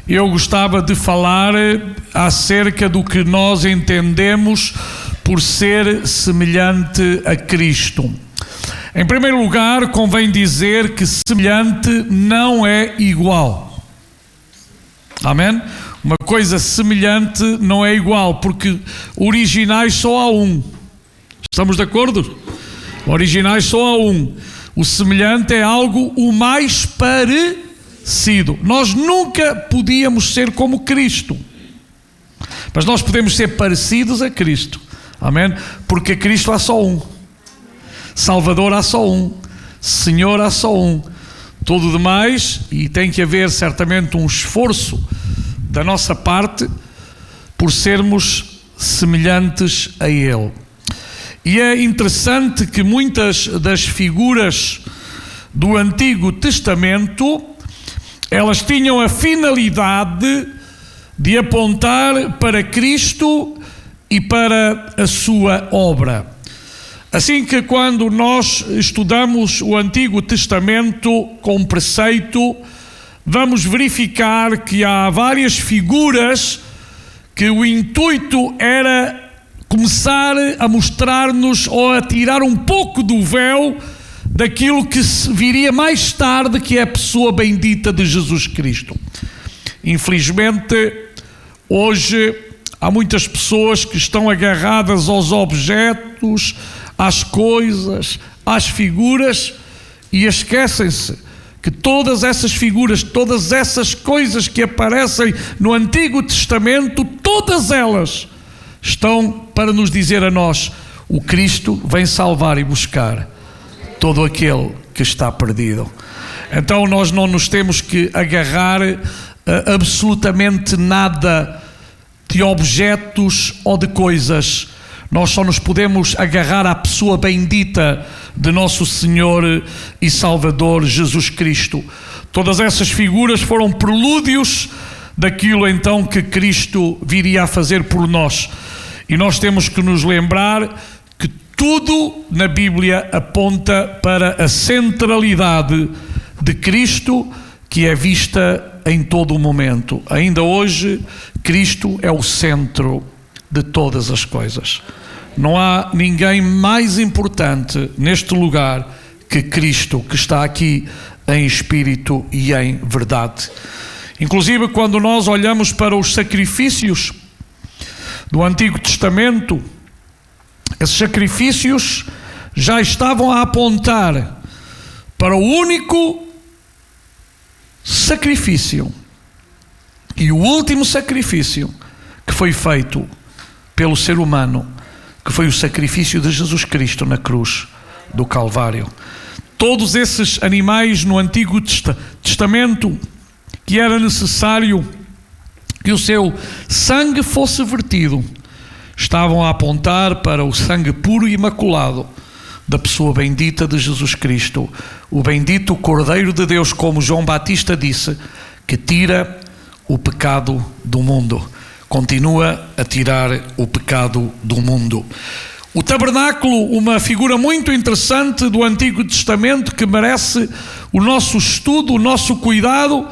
Eu gostava de falar acerca do que nós entendemos por ser semelhante a Cristo. Em primeiro lugar, convém dizer que semelhante não é igual. Amém? Uma coisa semelhante não é igual, porque originais só há um. Estamos de acordo? Originais só há um. O semelhante é algo o mais parecido. Nós nunca podíamos ser como Cristo, mas nós podemos ser parecidos a Cristo. Amém? Porque a Cristo há só um, Salvador há só um, Senhor há só um. Tudo demais, e tem que haver certamente um esforço da nossa parte por sermos semelhantes a Ele. E é interessante que muitas das figuras do Antigo Testamento, elas tinham a finalidade de apontar para Cristo e para a sua obra. Assim que quando nós estudamos o Antigo Testamento com preceito, vamos verificar que há várias figuras que o intuito era começar a mostrar-nos ou a tirar um pouco do véu daquilo que viria mais tarde, que é a pessoa bendita de Jesus Cristo. Infelizmente, hoje há muitas pessoas que estão agarradas aos objetos, às coisas, às figuras, e esquecem-se que todas essas figuras, todas essas coisas que aparecem no Antigo Testamento, todas elas estão para nos dizer a nós: o Cristo vem salvar e buscar todo aquele que está perdido. Então nós não nos temos que agarrar a absolutamente nada de objetos ou de coisas. Nós só nos podemos agarrar à pessoa bendita de nosso Senhor e Salvador Jesus Cristo. Todas essas figuras foram prelúdios daquilo então que Cristo viria a fazer por nós. E nós temos que nos lembrar que tudo na Bíblia aponta para a centralidade de Cristo, que é vista em todo o momento. Ainda hoje, Cristo é o centro de todas as coisas. Não há ninguém mais importante neste lugar que Cristo, que está aqui em espírito e em verdade. Inclusive, quando nós olhamos para os sacrifícios do Antigo Testamento, esses sacrifícios já estavam a apontar para o único sacrifício e o último sacrifício que foi feito pelo ser humano, que foi o sacrifício de Jesus Cristo na cruz do Calvário. Todos esses animais no Antigo Testamento, que era necessário que o seu sangue fosse vertido, estavam a apontar para o sangue puro e imaculado da pessoa bendita de Jesus Cristo, o bendito Cordeiro de Deus, como João Batista disse, que tira o pecado do mundo. Continua a tirar o pecado do mundo. O tabernáculo, uma figura muito interessante do Antigo Testamento que merece o nosso estudo, o nosso cuidado,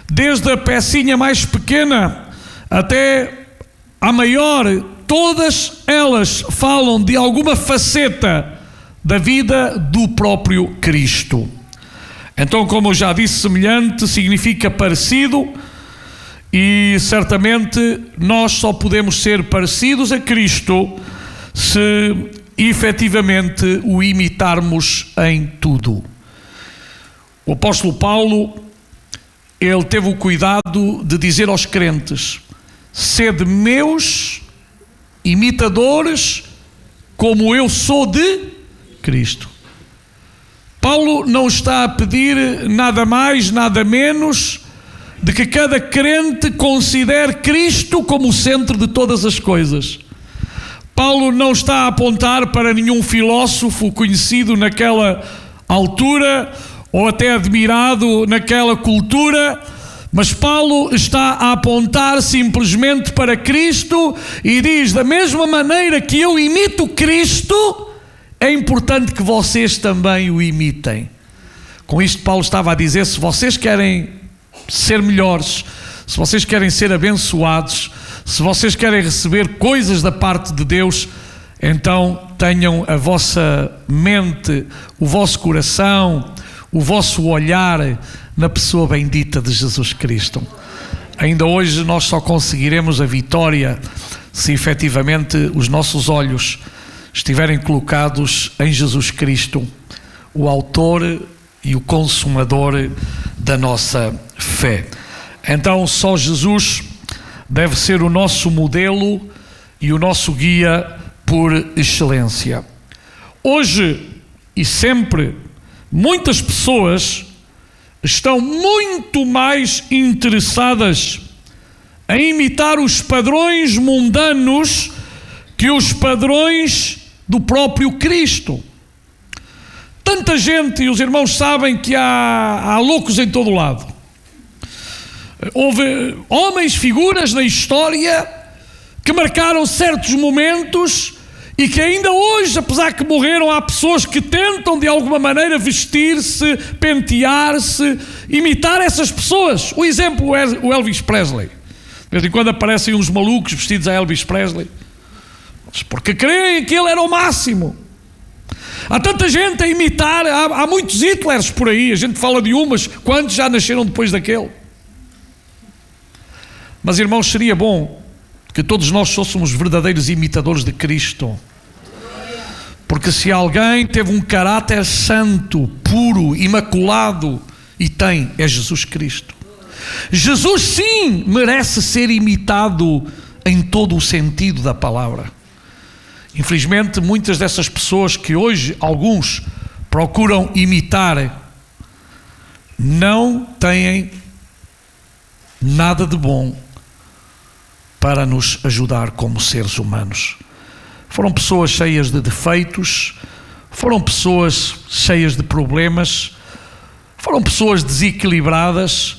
desde a pecinha mais pequena até a maior. Todas elas falam de alguma faceta da vida do próprio Cristo. Então, como eu já disse, semelhante significa parecido, e certamente nós só podemos ser parecidos a Cristo se efetivamente o imitarmos em tudo. O apóstolo Paulo, ele teve o cuidado de dizer aos crentes: sede meus imitadores, como eu sou de Cristo. Paulo não está a pedir nada mais, nada menos de que cada crente considere Cristo como o centro de todas as coisas. Paulo não está a apontar para nenhum filósofo conhecido naquela altura ou até admirado naquela cultura, mas Paulo está a apontar simplesmente para Cristo e diz: da mesma maneira que eu imito Cristo, é importante que vocês também o imitem. Com isto Paulo estava a dizer: se vocês querem ser melhores, se vocês querem ser abençoados, se vocês querem receber coisas da parte de Deus, então tenham a vossa mente, o vosso coração, o vosso olhar na pessoa bendita de Jesus Cristo. Ainda hoje nós só conseguiremos a vitória se efetivamente os nossos olhos estiverem colocados em Jesus Cristo, o autor e o consumador da nossa fé. Então só Jesus deve ser o nosso modelo e o nosso guia por excelência. Hoje e sempre, muitas pessoas estão muito mais interessadas em imitar os padrões mundanos que os padrões do próprio Cristo. Tanta gente, e os irmãos sabem que há loucos em todo lado. Houve homens, figuras na história que marcaram certos momentos e que ainda hoje, apesar que morreram, há pessoas que tentam de alguma maneira vestir-se, pentear-se, imitar essas pessoas. O exemplo é o Elvis Presley. De vez em quando aparecem uns malucos vestidos a Elvis Presley, porque creem que ele era o máximo. Há tanta gente a imitar, há muitos Hitlers por aí, a gente fala de umas, quantos já nasceram depois daquele? Mas irmãos, seria bom que todos nós fôssemos verdadeiros imitadores de Cristo, porque se alguém teve um caráter santo, puro, imaculado, e tem, é Jesus Cristo. Jesus sim merece ser imitado em todo o sentido da palavra. Infelizmente, muitas dessas pessoas que hoje alguns procuram imitar não têm nada de bom para nos ajudar como seres humanos. Foram pessoas cheias de defeitos, foram pessoas cheias de problemas, foram pessoas desequilibradas,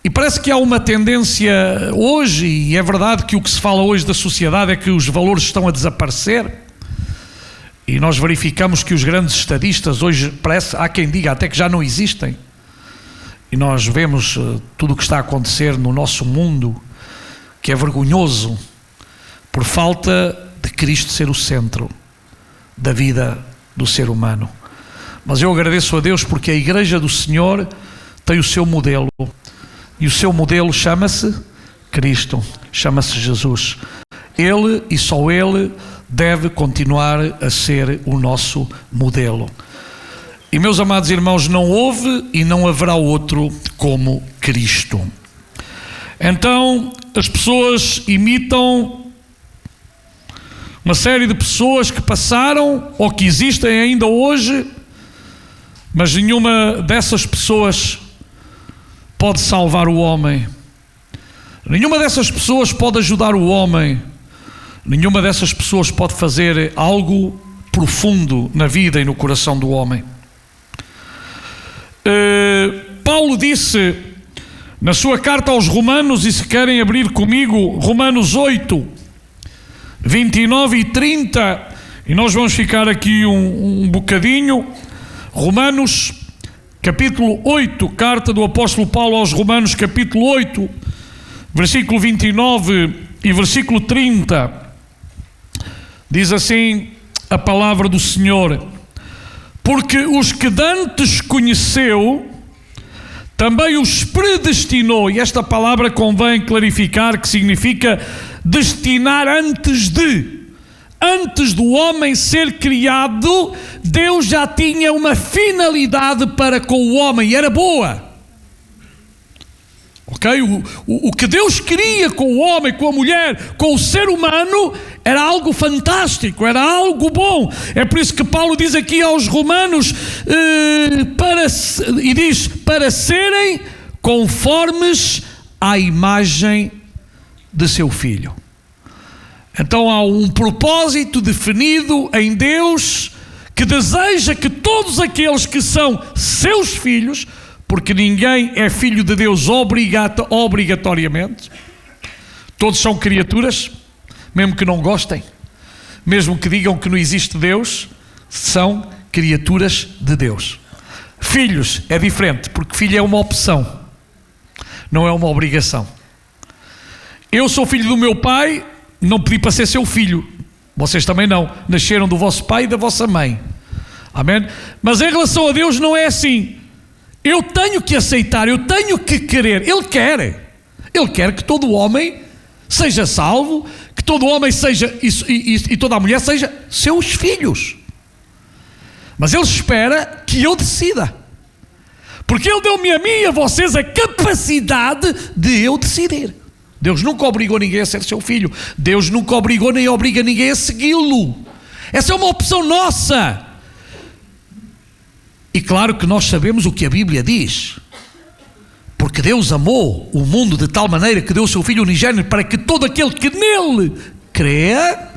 e parece que há uma tendência hoje, e é verdade que o que se fala hoje da sociedade é que os valores estão a desaparecer, e nós verificamos que os grandes estadistas hoje, parece, há quem diga até que já não existem, e nós vemos tudo o que está a acontecer no nosso mundo, que é vergonhoso, por falta de Cristo ser o centro da vida do ser humano. Mas eu agradeço a Deus porque a Igreja do Senhor tem o seu modelo, e o seu modelo chama-se Cristo, chama-se Jesus. Ele e só Ele deve continuar a ser o nosso modelo. E meus amados irmãos, não houve e não haverá outro como Cristo. Então as pessoas imitam uma série de pessoas que passaram ou que existem ainda hoje, mas nenhuma dessas pessoas pode salvar o homem, nenhuma dessas pessoas pode ajudar o homem, nenhuma dessas pessoas pode fazer algo profundo na vida e no coração do homem. Paulo disse na sua carta aos Romanos, e se querem abrir comigo, Romanos 8, 29 e 30, e nós vamos ficar aqui um bocadinho. Romanos capítulo 8, carta do apóstolo Paulo aos Romanos, capítulo 8, versículo 29 e versículo 30, diz assim a palavra do Senhor: porque os que dantes conheceu, também os predestinou. E esta palavra convém clarificar que significa destinar antes do homem ser criado. Deus já tinha uma finalidade para com o homem, e era boa. Ok? O que Deus queria com o homem, com a mulher, com o ser humano, era algo fantástico, era algo bom. É por isso que Paulo diz aqui aos Romanos, para serem conformes à imagem de seu Filho. Então há um propósito definido em Deus, que deseja que todos aqueles que são seus filhos, porque ninguém é filho de Deus obrigatoriamente, todos são criaturas, mesmo que não gostem, mesmo que digam que não existe Deus, são criaturas de Deus. Filhos é diferente, porque filho é uma opção. não é uma obrigação. Eu sou filho do meu pai, não pedi para ser seu filho. Vocês também não. Nasceram do vosso pai e da vossa mãe. Amém? Mas em relação a Deus não é assim. Eu tenho que aceitar, eu tenho que querer. Ele quer que todo homem seja salvo, que todo homem seja, e toda a mulher seja seus filhos. Mas Ele espera que eu decida. Porque Ele deu-me a mim e a vocês a capacidade de eu decidir. Deus nunca obrigou ninguém a ser seu filho. Deus nunca obrigou nem obriga ninguém a segui-lo. Essa é uma opção nossa. E claro que nós sabemos o que a Bíblia diz. Porque Deus amou o mundo de tal maneira que deu o seu Filho unigênito para que todo aquele que nele creia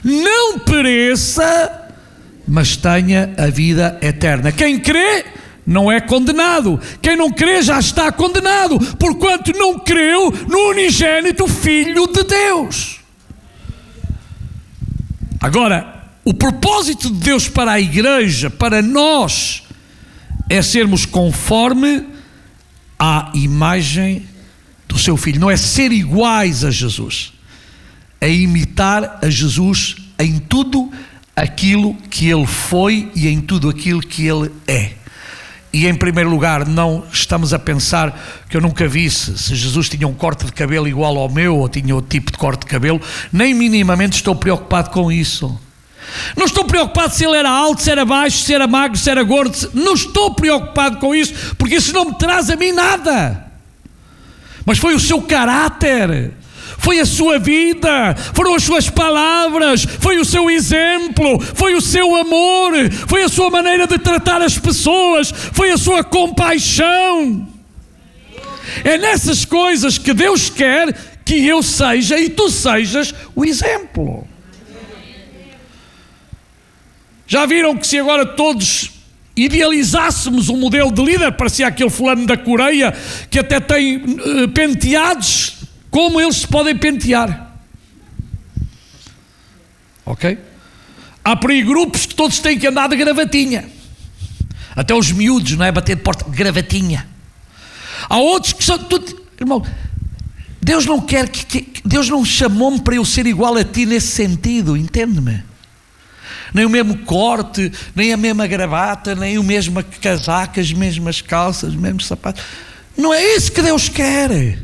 não pereça, mas tenha a vida eterna. Quem crê não é condenado. Quem não crê já está condenado, porquanto não creu no unigênito Filho de Deus. Agora, o propósito de Deus para a igreja, para nós, é sermos conforme à imagem do seu Filho. Não é ser iguais a Jesus, é imitar a Jesus em tudo aquilo que Ele foi e em tudo aquilo que Ele é. E em primeiro lugar, não estamos a pensar, que eu nunca vi se Jesus tinha um corte de cabelo igual ao meu, ou tinha outro tipo de corte de cabelo, nem minimamente estou preocupado com isso. Não estou preocupado se ele era alto, se era baixo, se era magro, se era gordo. Não estou preocupado com isso, porque isso não me traz a mim nada. Mas foi o seu caráter, foi a sua vida, foram as suas palavras, foi o seu exemplo, foi o seu amor, foi a sua maneira de tratar as pessoas, foi a sua compaixão. É nessas coisas que Deus quer que eu seja e tu sejas o exemplo. Já viram que se agora todos idealizássemos um modelo de líder, parecia aquele fulano da Coreia que até tem penteados como eles se podem pentear. Ok? Há por aí grupos que todos têm que andar de gravatinha. Até os miúdos, não é? Bater de porta, gravatinha. Há outros que são tudo... Irmão, Deus não quer Deus não chamou-me para eu ser igual a ti nesse sentido, entende-me? Nem o mesmo corte, nem a mesma gravata, nem o mesmo casaco, as mesmas calças, os mesmos sapatos. Não é isso que Deus quer.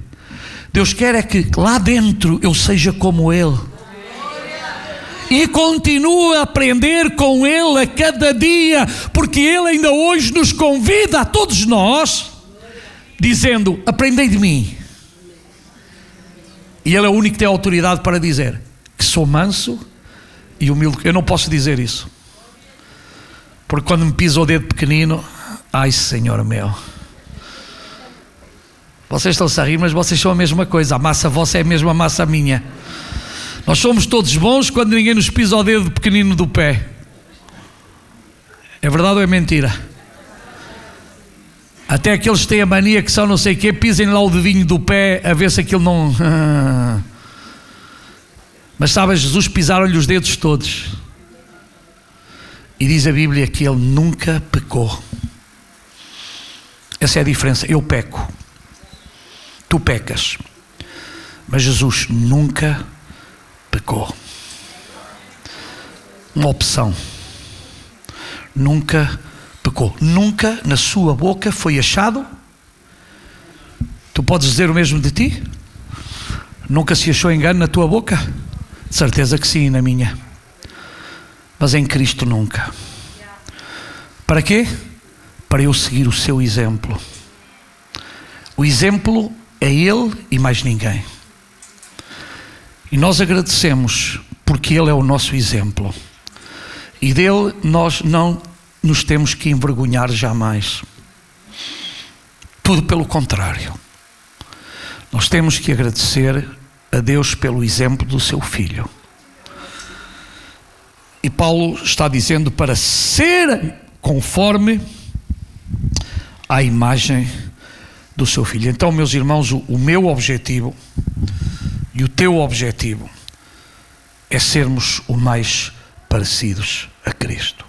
Deus quer é que lá dentro eu seja como Ele. E continue a aprender com Ele a cada dia, porque Ele ainda hoje nos convida a todos nós, dizendo: aprendei de mim. E Ele é o único que tem a autoridade para dizer que sou manso e humilde. Eu não posso dizer isso, porque quando me pisa o dedo pequenino, ai Senhor meu, vocês estão a rir, mas vocês são a mesma coisa. A massa vossa é a mesma massa minha. Nós somos todos bons quando ninguém nos pisa o dedo pequenino do pé. É verdade ou é mentira? Até aqueles que têm a mania que são não sei o quê, pisem lá o dedinho do pé a ver se aquilo não... Mas sabe, Jesus pisaram-lhe os dedos todos. E diz a Bíblia que ele nunca pecou. Essa é a diferença. Eu peco, tu pecas, mas Jesus nunca pecou. Uma opção. Nunca pecou. Nunca na sua boca foi achado. Tu podes dizer o mesmo de ti? Nunca se achou engano na tua boca? De certeza que sim, na minha. Mas em Cristo nunca. Para quê? Para eu seguir o seu exemplo. O exemplo é Ele e mais ninguém. E nós agradecemos porque Ele é o nosso exemplo. E dele nós não nos temos que envergonhar jamais. Tudo pelo contrário. Nós temos que agradecer a Deus pelo exemplo do seu Filho. E Paulo está dizendo para ser conforme à imagem do seu Filho. Então, meus irmãos, o meu objetivo e o teu objetivo é sermos o mais parecidos a Cristo.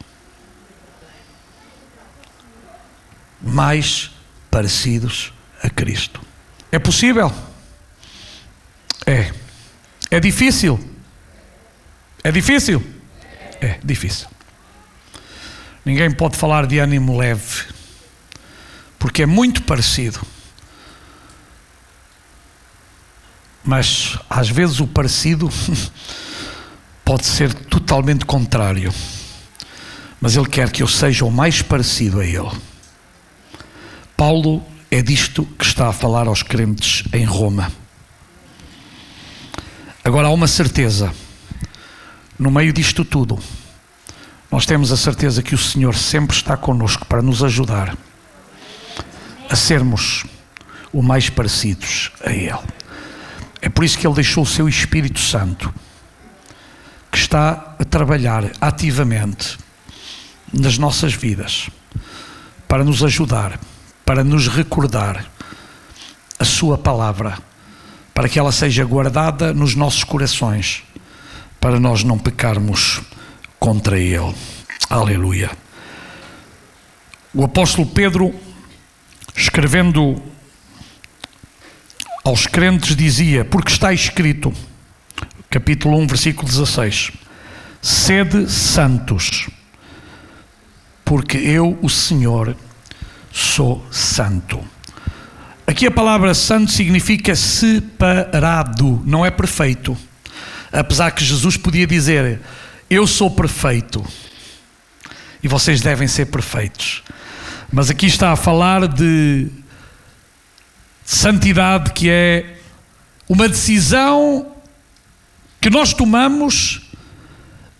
Mais parecidos a Cristo. É possível? É. É difícil? É difícil? É difícil. Ninguém pode falar de ânimo leve, porque é muito parecido. Mas às vezes o parecido pode ser totalmente contrário. Mas Ele quer que eu seja o mais parecido a Ele. Paulo é disto que está a falar aos crentes em Roma. Agora há uma certeza. No meio disto tudo, nós temos a certeza que o Senhor sempre está connosco para nos ajudar a sermos o mais parecidos a Ele. É por isso que Ele deixou o seu Espírito Santo, que está a trabalhar ativamente nas nossas vidas, para nos ajudar, para nos recordar a sua palavra, para que ela seja guardada nos nossos corações, para nós não pecarmos contra Ele. Aleluia. O apóstolo Pedro, escrevendo aos crentes, dizia, porque está escrito, capítulo 1, versículo 16, sede santos, porque eu, o Senhor, sou santo. Aqui a palavra santo significa separado, não é perfeito. Apesar que Jesus podia dizer, eu sou perfeito e vocês devem ser perfeitos. Mas aqui está a falar de santidade, que é uma decisão que nós tomamos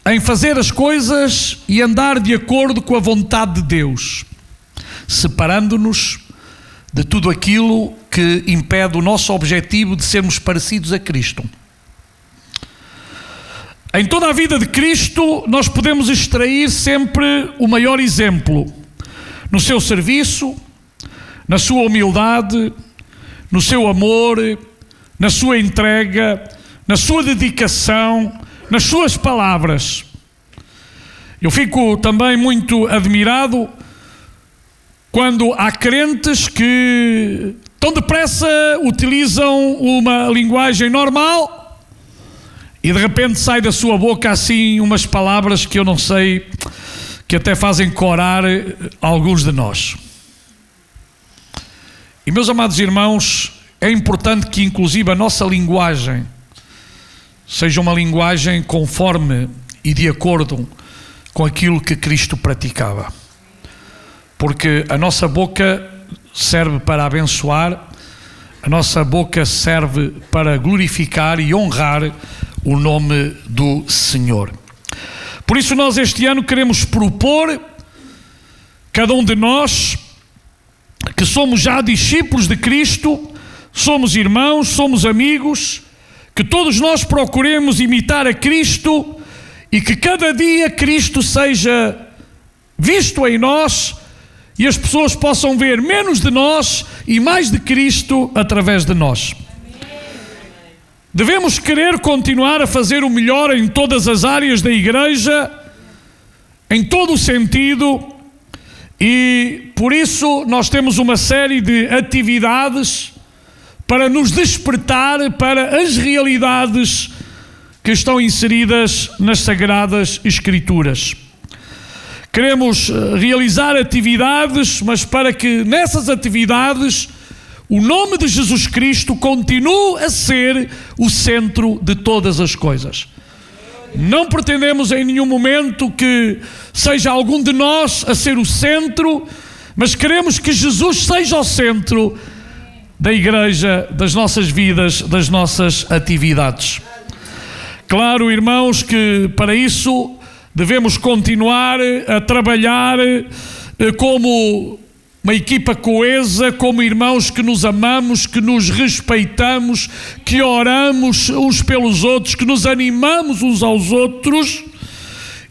em fazer as coisas e andar de acordo com a vontade de Deus, separando-nos de tudo aquilo que impede o nosso objetivo de sermos parecidos a Cristo. Em toda a vida de Cristo, nós podemos extrair sempre o maior exemplo, no seu serviço, na sua humildade, no seu amor, na sua entrega, na sua dedicação, nas suas palavras. Eu fico também muito admirado quando há crentes que tão depressa utilizam uma linguagem normal e de repente sai da sua boca assim umas palavras que eu não sei, que até fazem corar alguns de nós. E meus amados irmãos, é importante que inclusive a nossa linguagem seja uma linguagem conforme e de acordo com aquilo que Cristo praticava. Porque a nossa boca serve para abençoar, a nossa boca serve para glorificar e honrar o nome do Senhor. Por isso nós este ano queremos propor, cada um de nós, que somos já discípulos de Cristo, somos irmãos, somos amigos, que todos nós procuremos imitar a Cristo e que cada dia Cristo seja visto em nós e as pessoas possam ver menos de nós e mais de Cristo através de nós. Devemos querer continuar a fazer o melhor em todas as áreas da igreja, em todo o sentido, e por isso nós temos uma série de atividades para nos despertar para as realidades que estão inseridas nas Sagradas Escrituras. Queremos realizar atividades, mas para que nessas atividades o nome de Jesus Cristo continue a ser o centro de todas as coisas. Não pretendemos em nenhum momento que seja algum de nós a ser o centro, mas queremos que Jesus seja o centro da igreja, das nossas vidas, das nossas atividades. Claro, irmãos, que para isso devemos continuar a trabalhar como uma equipa coesa, como irmãos que nos amamos, que nos respeitamos, que oramos uns pelos outros, que nos animamos uns aos outros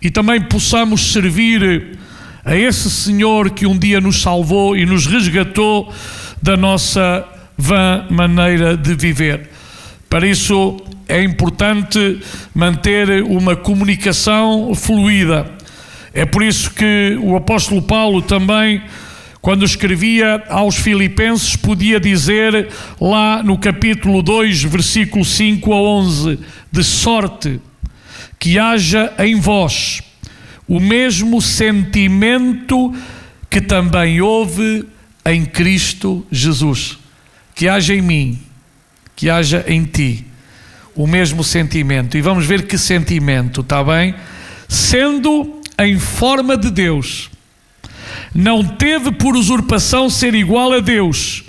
e também possamos servir a esse Senhor que um dia nos salvou e nos resgatou da nossa vã maneira de viver. Para isso é importante manter uma comunicação fluida. É por isso que o apóstolo Paulo também, quando escrevia aos Filipenses, podia dizer lá no capítulo 2, versículo 5 a 11, de sorte que haja em vós o mesmo sentimento que também houve em Cristo Jesus. Que haja em mim, que haja em ti o mesmo sentimento. E vamos ver que sentimento, está bem? Sendo em forma de Deus, não teve por usurpação ser igual a Deus,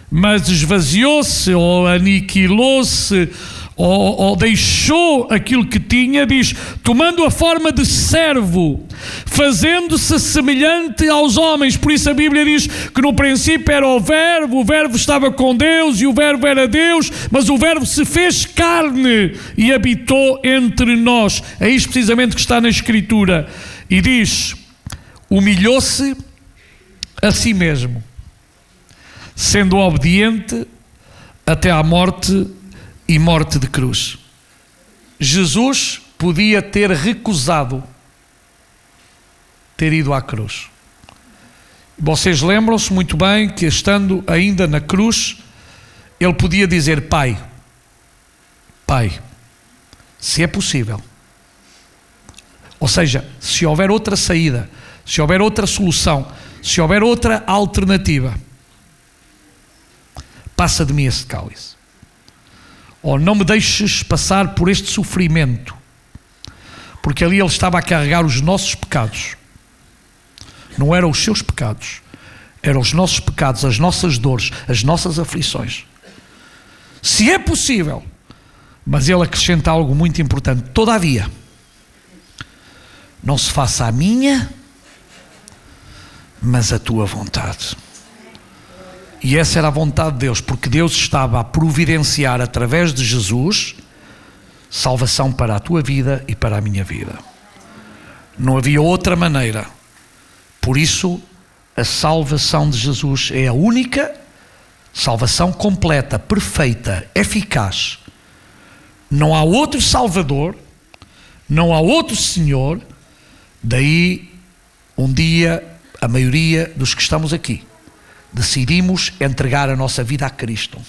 mas esvaziou-se ou aniquilou-se ou deixou aquilo que tinha, diz, tomando a forma de servo, fazendo-se semelhante aos homens. Por isso a Bíblia diz que no princípio era o Verbo estava com Deus e o Verbo era Deus, mas o Verbo se fez carne e habitou entre nós. É isto precisamente que está na Escritura. E diz, humilhou-se a si mesmo, sendo obediente até à morte e morte de cruz. Jesus podia ter recusado ter ido à cruz. Vocês lembram-se muito bem que, estando ainda na cruz, ele podia dizer, Pai, se é possível. Ou seja, se houver outra saída, se houver outra solução, se houver outra alternativa, passa de mim esse cálice. Ou não me deixes passar por este sofrimento, porque ali ele estava a carregar os nossos pecados. Não eram os seus pecados, eram os nossos pecados, as nossas dores, as nossas aflições. Se é possível, mas ele acrescenta algo muito importante, todavia, não se faça a minha, mas a tua vontade. E essa era a vontade de Deus, porque Deus estava a providenciar através de Jesus salvação para a tua vida e para a minha vida. Não havia outra maneira. Por isso, a salvação de Jesus é a única salvação completa, perfeita, eficaz. Não há outro Salvador, não há outro Senhor. Daí, um dia, a maioria dos que estamos aqui decidimos entregar a nossa vida a Cristo.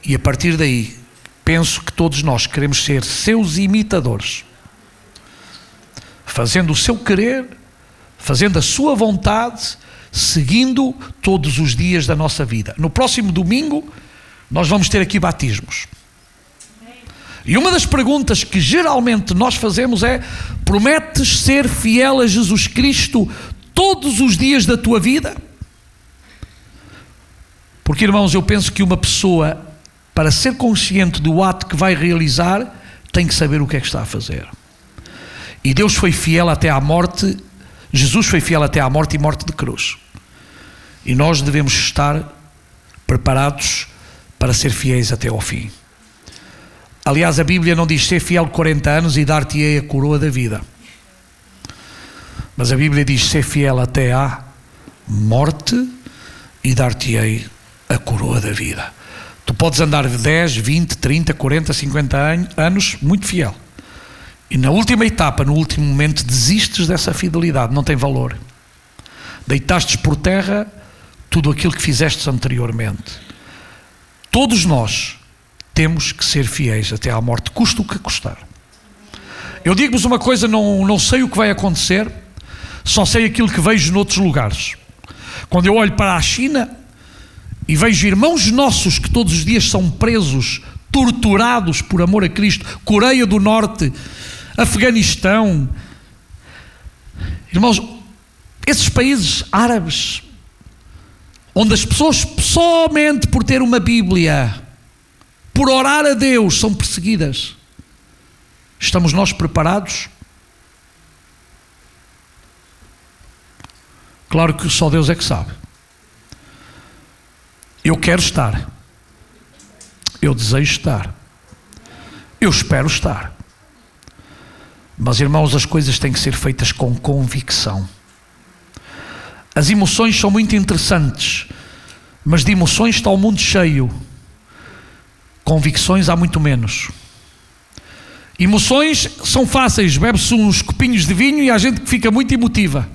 E a partir daí, penso que todos nós queremos ser seus imitadores, fazendo o seu querer, fazendo a sua vontade, seguindo todos os dias da nossa vida. No próximo domingo, nós vamos ter aqui batismos. E uma das perguntas que geralmente nós fazemos é: prometes ser fiel a Jesus Cristo todos os dias da tua vida? Porque, irmãos, eu penso que uma pessoa, para ser consciente do ato que vai realizar, tem que saber o que é que está a fazer. E Deus foi fiel até à morte, Jesus foi fiel até à morte e morte de cruz. E nós devemos estar preparados para ser fiéis até ao fim. Aliás, a Bíblia não diz ser fiel 40 anos e dar-te-ei a coroa da vida. Mas a Bíblia diz ser fiel até à morte e dar-te-ei a coroa da vida. Tu podes andar 10, 20, 30, 40, 50 anos muito fiel. E na última etapa, no último momento, desistes dessa fidelidade, não tem valor. Deitastes por terra tudo aquilo que fizestes anteriormente. Todos nós temos que ser fiéis até à morte, custa o que custar. Eu digo-vos uma coisa, não sei o que vai acontecer, só sei aquilo que vejo noutros lugares. Quando eu olho para a China e vejo irmãos nossos que todos os dias são presos, torturados por amor a Cristo, Coreia do Norte, Afeganistão, irmãos, esses países árabes, onde as pessoas somente por ter uma Bíblia, por orar a Deus, são perseguidas. Estamos nós preparados? Claro que só Deus é que sabe. Eu quero estar. Eu desejo estar. Eu espero estar. Mas, irmãos, as coisas têm que ser feitas com convicção. As emoções são muito interessantes, mas de emoções está o mundo cheio. Convicções há muito menos. Emoções são fáceis, bebe-se uns copinhos de vinho e há gente que fica muito emotiva.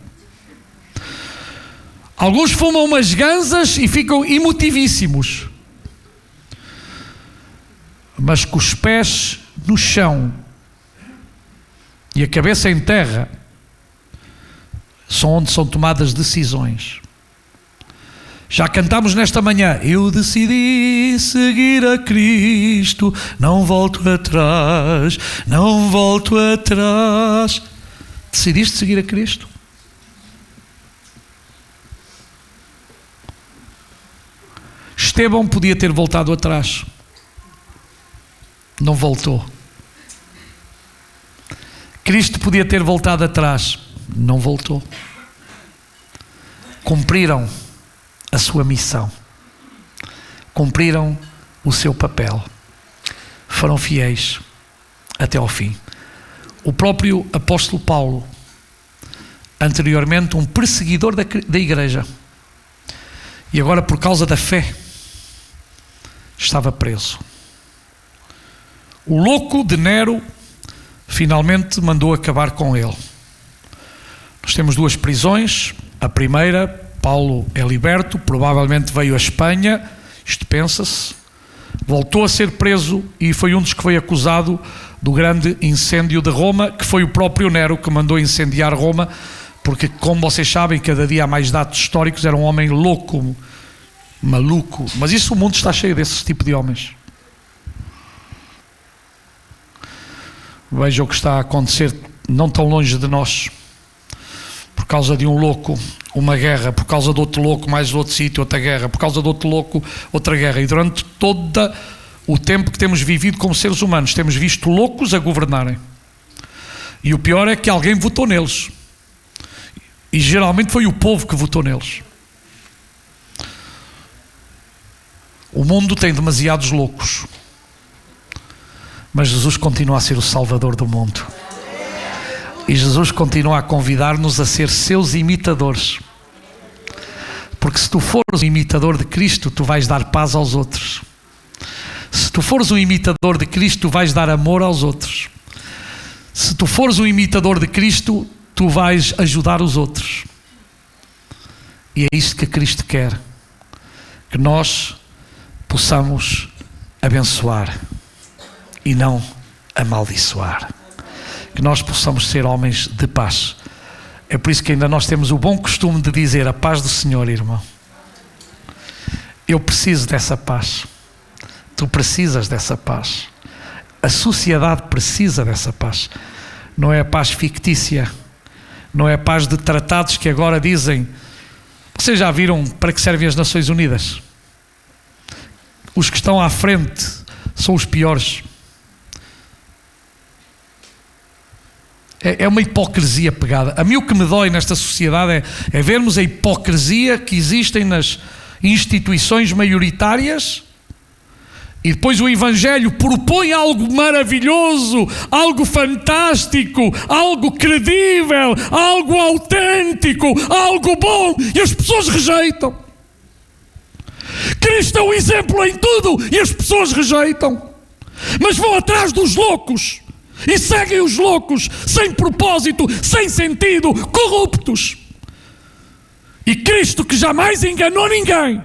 Alguns fumam umas ganzas e ficam emotivíssimos, mas com os pés no chão e a cabeça em terra são onde são tomadas decisões. Já cantámos nesta manhã: eu decidi seguir a Cristo, não volto atrás, não volto atrás. Decidiste seguir a Cristo? Estevão podia ter voltado atrás, não voltou. Cristo podia ter voltado atrás, não voltou. Cumpriram a sua missão, cumpriram o seu papel, foram fiéis até ao fim. O próprio apóstolo Paulo, anteriormente um perseguidor da igreja, e agora por causa da fé estava preso. O louco de Nero finalmente mandou acabar com ele. Nós temos duas prisões. A primeira, Paulo é liberto, provavelmente veio à Espanha, isto pensa-se, voltou a ser preso e foi um dos que foi acusado do grande incêndio de Roma, que foi o próprio Nero que mandou incendiar Roma, porque, como vocês sabem, cada dia há mais dados históricos, era um homem louco, maluco. Mas isso, o mundo está cheio desse tipo de homens. Veja o que está a acontecer não tão longe de nós. Por causa de um louco, uma guerra. Por causa de outro louco, mais outro sítio, outra guerra. Por causa de outro louco, outra guerra. E durante todo o tempo que temos vivido como seres humanos, temos visto loucos a governarem. E o pior é que alguém votou neles. E geralmente foi o povo que votou neles. O mundo tem demasiados loucos. Mas Jesus continua a ser o Salvador do mundo. E Jesus continua a convidar-nos a ser seus imitadores. Porque se tu fores um imitador de Cristo, tu vais dar paz aos outros. Se tu fores um imitador de Cristo, tu vais dar amor aos outros. Se tu fores um imitador de Cristo, tu vais ajudar os outros. E é isto que Cristo quer. Que nós possamos abençoar e não amaldiçoar. Que nós possamos ser homens de paz. É por isso que ainda nós temos o bom costume de dizer: a paz do Senhor, irmão. Eu preciso dessa paz. Tu precisas dessa paz. A sociedade precisa dessa paz. Não é a paz fictícia. Não é a paz de tratados que agora dizem. Vocês já viram para que servem as Nações Unidas? Os que estão à frente são os piores. É uma hipocrisia pegada. A mim o que me dói nesta sociedade é vermos a hipocrisia que existem nas instituições maioritárias, e depois o Evangelho propõe algo maravilhoso, algo fantástico, algo credível, algo autêntico, algo bom, e as pessoas rejeitam. Cristo é um exemplo em tudo e as pessoas rejeitam, mas vão atrás dos loucos e seguem os loucos sem propósito, sem sentido, corruptos. E Cristo, que jamais enganou ninguém,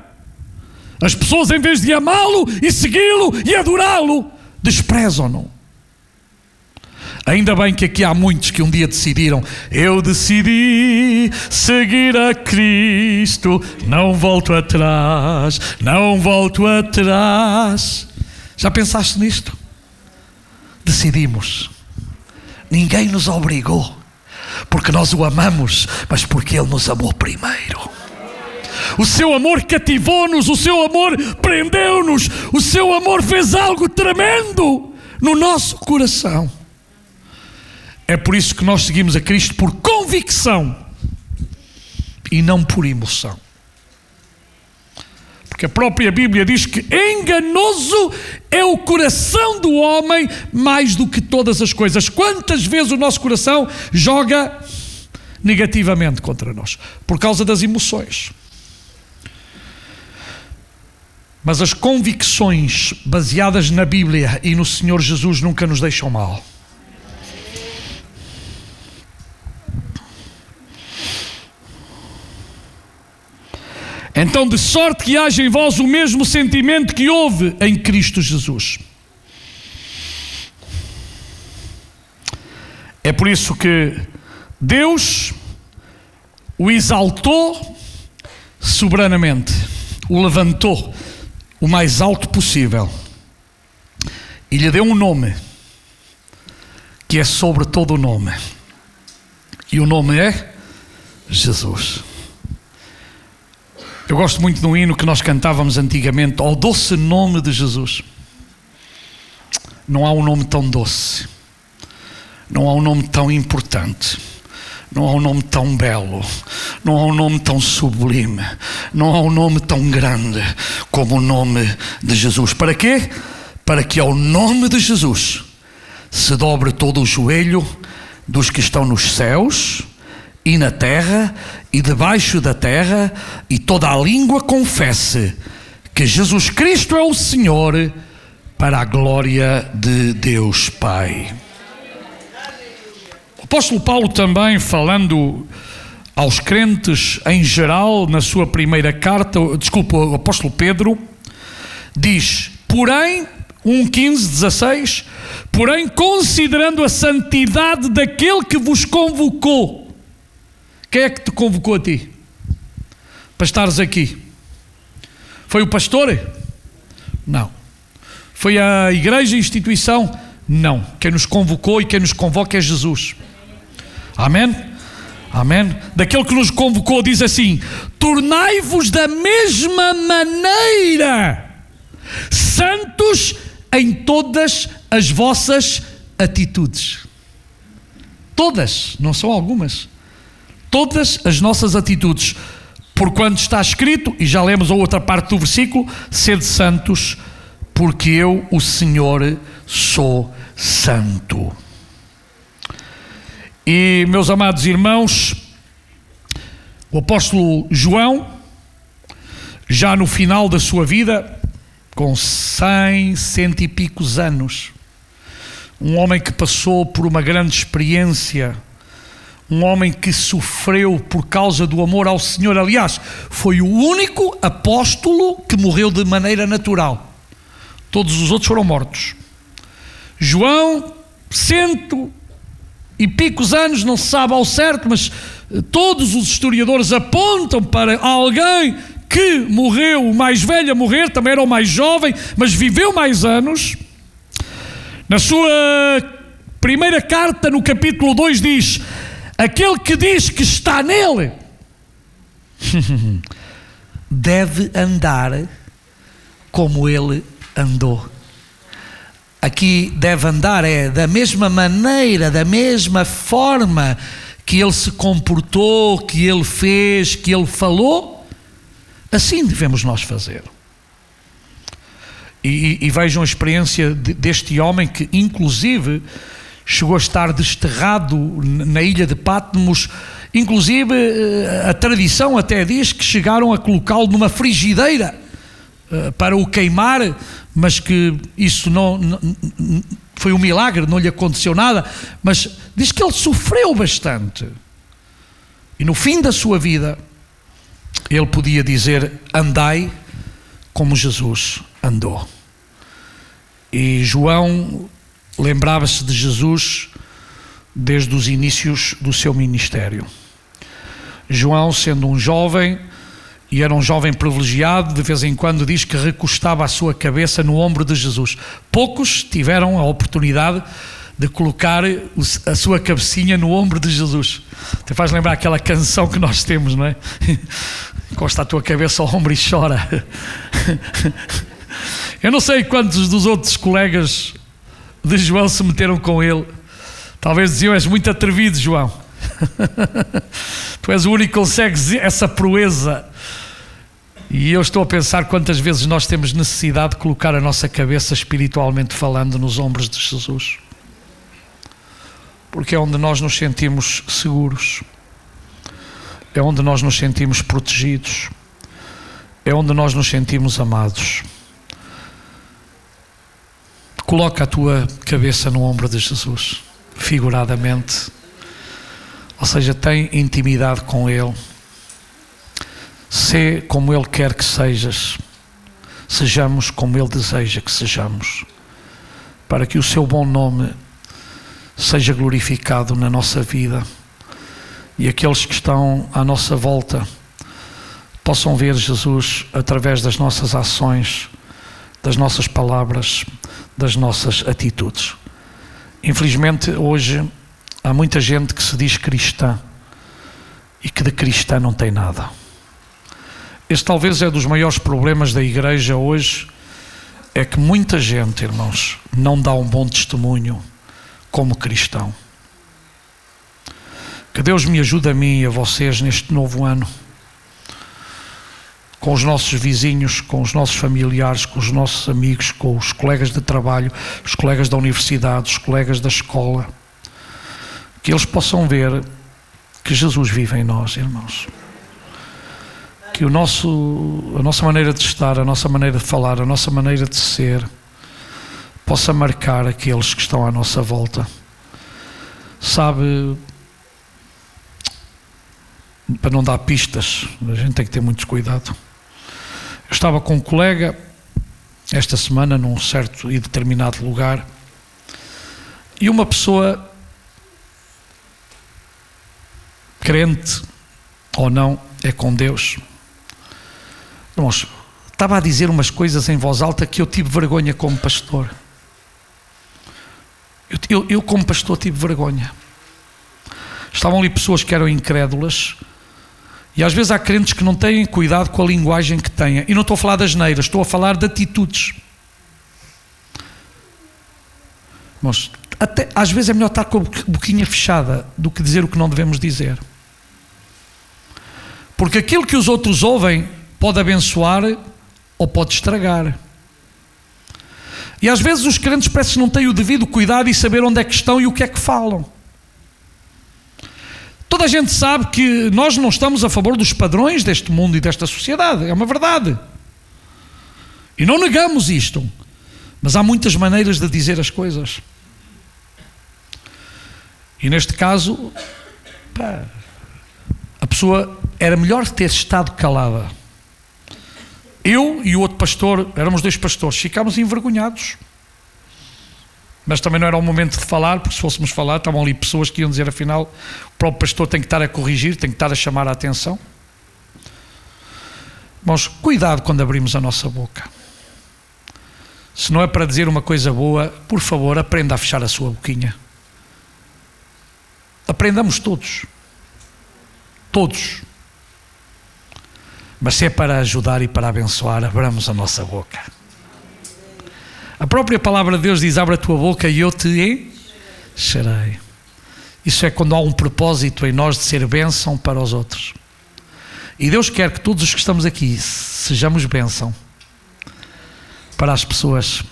as pessoas, em vez de amá-lo e segui-lo e adorá-lo, desprezam-no. Ainda bem que aqui há muitos que um dia decidiram: eu decidi seguir a Cristo, não volto atrás, não volto atrás. Já pensaste nisto? Decidimos. Ninguém nos obrigou, porque nós o amamos, mas porque Ele nos amou primeiro. O seu amor cativou-nos, o seu amor prendeu-nos, o seu amor fez algo tremendo no nosso coração. É por isso que nós seguimos a Cristo por convicção e não por emoção. Porque a própria Bíblia diz que enganoso é o coração do homem mais do que todas as coisas. Quantas vezes o nosso coração joga negativamente contra nós? Por causa das emoções. Mas as convicções baseadas na Bíblia e no Senhor Jesus nunca nos deixam mal. Então, de sorte que haja em vós o mesmo sentimento que houve em Cristo Jesus. É por isso que Deus o exaltou soberanamente, o levantou o mais alto possível e lhe deu um nome que é sobre todo o nome. E o nome é Jesus. Eu gosto muito do hino que nós cantávamos antigamente, ao doce nome de Jesus. Não há um nome tão doce, não há um nome tão importante, não há um nome tão belo, não há um nome tão sublime, não há um nome tão grande como o nome de Jesus. Para quê? Para que ao nome de Jesus se dobre todo o joelho dos que estão nos céus e na terra e debaixo da terra, e toda a língua confesse que Jesus Cristo é o Senhor, para a glória de Deus Pai. O apóstolo Paulo também, falando aos crentes em geral, na sua primeira carta, o apóstolo Pedro, diz, porém, 1:15-16, porém, considerando a santidade daquele que vos convocou. Quem é que te convocou a ti para estares aqui? Foi o pastor? Não. Foi a igreja, a instituição? Não. Quem nos convocou e quem nos convoca é Jesus. Amém? Amém? Daquele que nos convocou diz assim, tornai-vos da mesma maneira santos em todas as vossas atitudes. Todas, não são algumas. Todas as nossas atitudes, porquanto está escrito, e já lemos a outra parte do versículo, sede santos, porque eu, o Senhor, sou santo. E, meus amados irmãos, o apóstolo João, já no final da sua vida, com 100 e picos anos, um homem que passou por uma grande experiência, um homem que sofreu por causa do amor ao Senhor. Aliás, foi o único apóstolo que morreu de maneira natural. Todos os outros foram mortos. João, 100 e picos anos, não se sabe ao certo, mas todos os historiadores apontam para alguém que morreu, o mais velho a morrer, também era o mais jovem, mas viveu mais anos. Na sua primeira carta, no capítulo 2, diz, aquele que diz que está nele deve andar como ele andou. Aqui deve andar é da mesma maneira, da mesma forma que ele se comportou, que ele fez, que ele falou, assim devemos nós fazer. E vejam a experiência deste homem que inclusive chegou a estar desterrado na ilha de Patmos. Inclusive a tradição até diz que chegaram a colocá-lo numa frigideira para o queimar, mas que isso não foi um milagre, não lhe aconteceu nada, mas diz que ele sofreu bastante. E no fim da sua vida ele podia dizer, andai como Jesus andou. E João lembrava-se de Jesus desde os inícios do seu ministério. João, sendo um jovem, e era um jovem privilegiado, de vez em quando diz que recostava a sua cabeça no ombro de Jesus. Poucos tiveram a oportunidade de colocar a sua cabecinha no ombro de Jesus. Te faz lembrar aquela canção que nós temos, não é? Encosta a tua cabeça ao ombro e chora. Eu não sei quantos dos outros colegas de João se meteram com ele. Talvez diziam, és muito atrevido, João. Tu és o único que consegues essa proeza. E eu estou a pensar quantas vezes nós temos necessidade de colocar a nossa cabeça, espiritualmente falando, nos ombros de Jesus. Porque é onde nós nos sentimos seguros, é onde nós nos sentimos protegidos, é onde nós nos sentimos amados. Coloca a tua cabeça no ombro de Jesus, figuradamente, ou seja, tem intimidade com Ele. Sê como Ele quer que sejas. Sejamos como Ele deseja que sejamos, para que o seu bom nome seja glorificado na nossa vida e aqueles que estão à nossa volta possam ver Jesus através das nossas ações, das nossas palavras, das nossas atitudes. Infelizmente, hoje, há muita gente que se diz cristã e que de cristã não tem nada. Este talvez é dos maiores problemas da igreja hoje, é que muita gente, irmãos, não dá um bom testemunho como cristão. Que Deus me ajude a mim e a vocês neste novo ano, com os nossos vizinhos, com os nossos familiares, com os nossos amigos, com os colegas de trabalho, os colegas da universidade, os colegas da escola, que eles possam ver que Jesus vive em nós, irmãos. Que a nossa maneira de estar, a nossa maneira de falar, a nossa maneira de ser, possa marcar aqueles que estão à nossa volta. Sabe, para não dar pistas, a gente tem que ter muito cuidado. Eu estava com um colega esta semana num certo e determinado lugar, e uma pessoa, crente ou não, é com Deus, irmãos, estava a dizer umas coisas em voz alta que eu tive vergonha como pastor. Eu como pastor tive vergonha. Estavam ali pessoas que eram incrédulas, e às vezes há crentes que não têm cuidado com a linguagem que têm. E não estou a falar das neiras, estou a falar de atitudes. Mas até, às vezes é melhor estar com a boquinha fechada do que dizer o que não devemos dizer. Porque aquilo que os outros ouvem pode abençoar ou pode estragar. E às vezes os crentes parece que não têm o devido cuidado e saber onde é que estão e o que é que falam. Toda a gente sabe que nós não estamos a favor dos padrões deste mundo e desta sociedade, é uma verdade. E não negamos isto, mas há muitas maneiras de dizer as coisas. E neste caso, a pessoa era melhor ter estado calada. Eu e o outro pastor, éramos dois pastores, ficámos envergonhados. Mas também não era o momento de falar, porque se fôssemos falar, estavam ali pessoas que iam dizer, afinal, o próprio pastor tem que estar a corrigir, tem que estar a chamar a atenção. Mas cuidado quando abrimos a nossa boca. Se não é para dizer uma coisa boa, por favor, aprenda a fechar a sua boquinha. Aprendamos todos. Todos. Mas se é para ajudar e para abençoar, abramos a nossa boca. A própria palavra de Deus diz, abre a tua boca e eu te encherei. Isso é quando há um propósito em nós de ser bênção para os outros. E Deus quer que todos os que estamos aqui sejamos bênção para as pessoas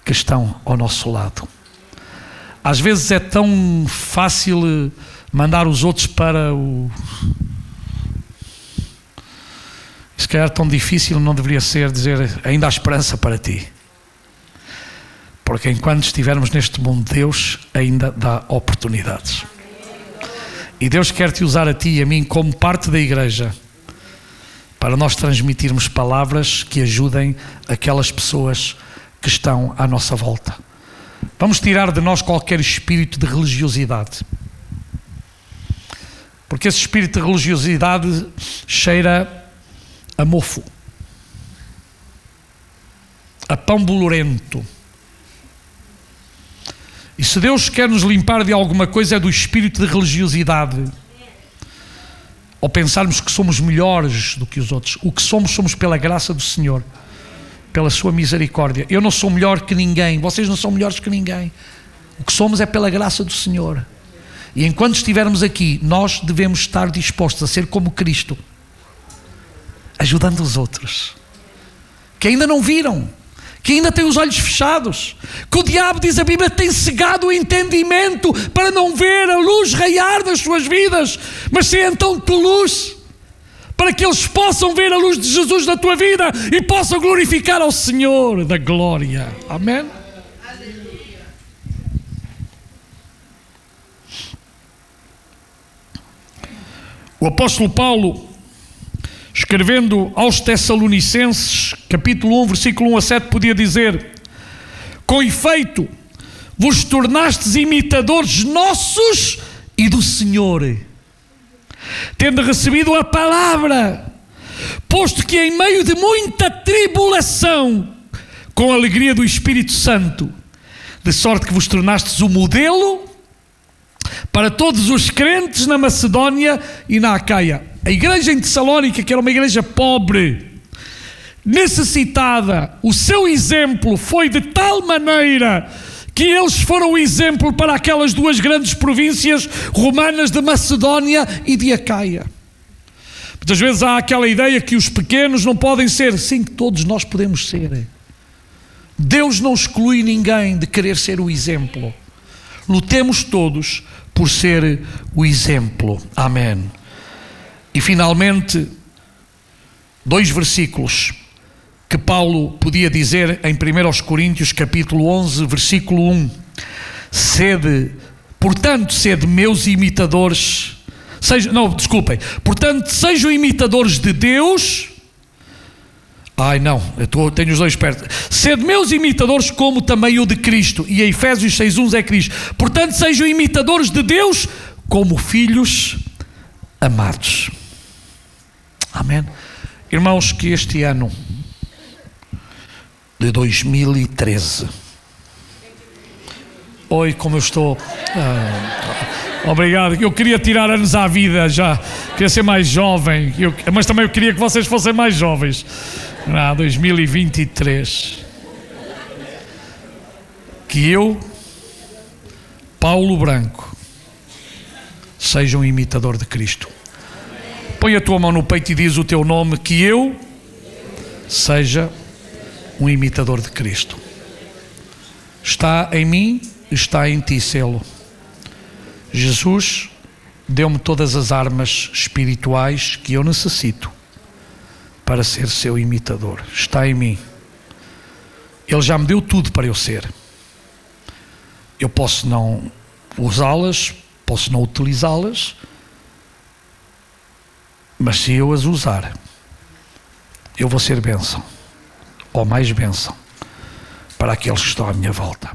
que estão ao nosso lado. Às vezes é tão fácil mandar os outros para o... Se calhar tão difícil não deveria ser dizer, ainda há esperança para ti. Porque enquanto estivermos neste mundo, Deus ainda dá oportunidades. E Deus quer te usar a ti e a mim como parte da igreja para nós transmitirmos palavras que ajudem aquelas pessoas que estão à nossa volta. Vamos tirar de nós qualquer espírito de religiosidade. Porque esse espírito de religiosidade cheira a mofo, a pão bolorento. E se Deus quer nos limpar de alguma coisa é do espírito de religiosidade. Ou pensarmos que somos melhores do que os outros. O que somos, somos pela graça do Senhor, pela sua misericórdia. Eu não sou melhor que ninguém, vocês não são melhores que ninguém. O que somos é pela graça do Senhor. E enquanto estivermos aqui, nós devemos estar dispostos a ser como Cristo, ajudando os outros que ainda não viram, que ainda têm os olhos fechados, que o diabo, diz a Bíblia, tem cegado o entendimento para não ver a luz raiar das suas vidas, mas se então tu luz, para que eles possam ver a luz de Jesus na tua vida e possam glorificar ao Senhor da glória. Amém? O apóstolo Paulo escrevendo aos Tessalonicenses, capítulo 1, versículo 1 a 7, podia dizer: com efeito, vos tornastes imitadores nossos e do Senhor, tendo recebido a palavra, posto que em meio de muita tribulação, com a alegria do Espírito Santo, de sorte que vos tornastes o modelo para todos os crentes na Macedónia e na Acaia. A igreja em Tessalónica, que era uma igreja pobre, necessitada, o seu exemplo foi de tal maneira que eles foram o exemplo para aquelas duas grandes províncias romanas de Macedónia e de Acaia. Muitas vezes há aquela ideia que os pequenos não podem ser. Sim, todos nós podemos ser. Deus não exclui ninguém de querer ser o exemplo. Lutemos todos por ser o exemplo. Amém. E finalmente, 2 versículos que Paulo podia dizer em 1 Coríntios capítulo 11, versículo 1. Portanto, sede meus imitadores. Portanto, sejam imitadores de Deus. Tenho os dois perto. Sede meus imitadores, como também o de Cristo. E em Efésios 6:1 é Cristo. Portanto, sejam imitadores de Deus como filhos amados. Amém. Irmãos, que este ano de 2013, oi, como eu estou, obrigado, eu queria tirar anos à vida já, queria ser mais jovem, mas também eu queria que vocês fossem mais jovens. 2023, que eu, Paulo Branco, seja um imitador de Cristo. Põe a tua mão no peito e diz o teu nome, que eu seja um imitador de Cristo. Está em mim, está em ti, selo. Jesus deu-me todas as armas espirituais que eu necessito para ser seu imitador. Está em mim. Ele já me deu tudo para eu ser. Eu posso não usá-las, posso não utilizá-las, mas se eu as usar, eu vou ser bênção, ou mais bênção, para aqueles que estão à minha volta.